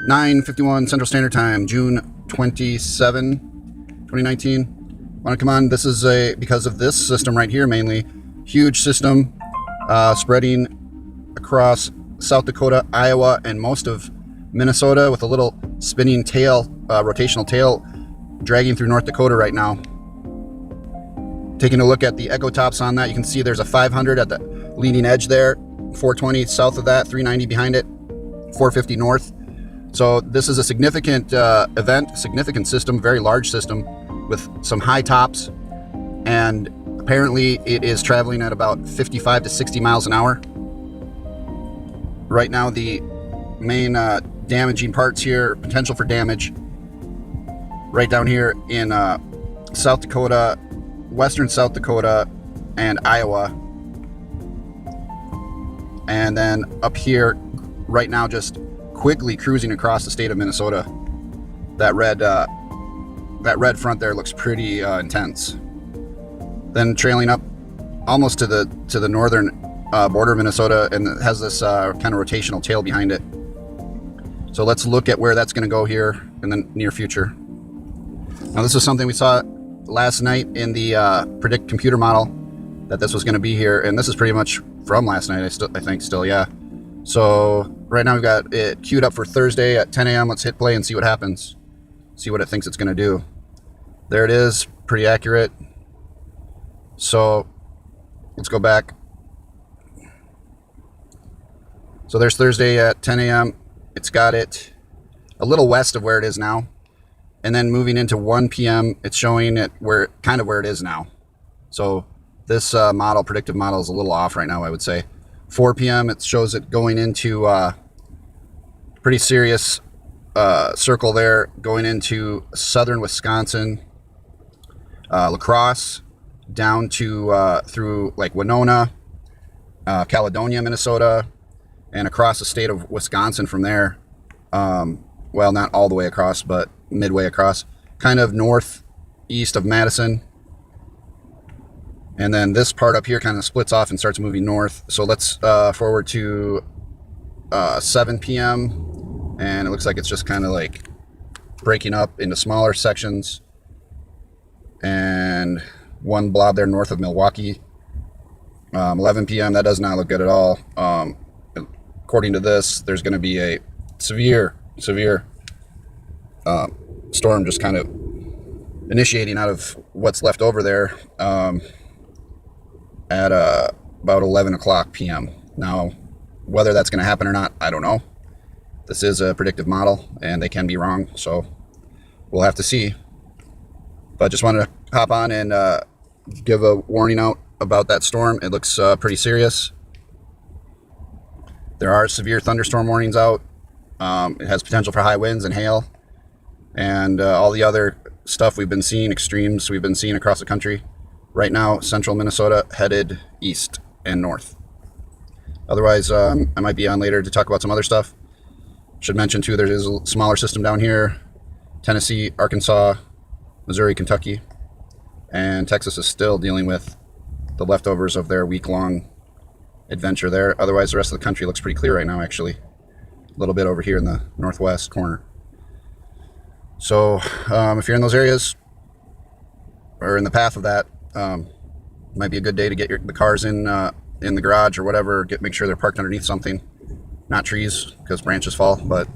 9:51 Central Standard Time, June 27, 2019. Want to come on? This is because of this system right here, mainly. Huge system spreading across South Dakota, Iowa, and most of Minnesota with a little spinning tail, rotational tail, dragging through North Dakota right now. Taking a look at the echo tops on that, you can see there's a 500 at the leading edge there, 420 south of that, 390 behind it, 450 north. So this is a significant event, significant system, very large system with some high tops, and apparently it is traveling at about 55 to 60 miles an hour. Right now the main damaging parts here, potential for damage, right down here in South Dakota, western South Dakota and Iowa, and then up here right now just quickly cruising across the state of Minnesota. That red front there looks pretty intense. Then trailing up almost to the northern border of Minnesota, and it has this kind of rotational tail behind it. So let's look at where that's going to go here in the near future. Now this is something we saw last night in the predict computer model, that this was going to be here, and this is pretty much from last night, I think still, yeah. So right now we've got it queued up for Thursday at 10 a.m. Let's hit play and see what happens. See what it thinks it's going to do. There it is, pretty accurate. So let's go back. So there's Thursday at 10 a.m. It's got it a little west of where it is now. And then moving into 1 p.m., it's showing it kind of where it is now. So this predictive model is a little off right now, I would say. 4 p.m., it shows it going into pretty serious circle there, going into southern Wisconsin, La Crosse, down to through like Winona, Caledonia, Minnesota, and across the state of Wisconsin from there. Well, not all the way across, but midway across, kind of northeast of Madison. And then this part up here kind of splits off and starts moving north. So let's forward to 7 p.m. and it looks like it's just kind of like breaking up into smaller sections. And one blob there north of Milwaukee. 11 p.m. that does not look good at all. According to this, there's going to be a severe storm just kind of initiating out of what's left over there at about 11 o'clock p.m. Now, whether that's going to happen or not, I don't know. This is a predictive model, and they can be wrong, so we'll have to see. But just wanted to hop on and give a warning out about that storm. It looks pretty serious. There are severe thunderstorm warnings out. It has potential for high winds and hail, and all the other stuff we've been seeing, extremes we've been seeing across the country. Right now, central Minnesota headed east and north. Otherwise, I might be on later to talk about some other stuff. Should mention too, there is a smaller system down here. Tennessee, Arkansas, Missouri, Kentucky, and Texas is still dealing with the leftovers of their week-long adventure there. Otherwise, the rest of the country looks pretty clear right now, actually. A little bit over here in the northwest corner. So if you're in those areas or in the path of that, might be a good day to get the cars in the garage or whatever. Make sure they're parked underneath something, not trees, because branches fall. But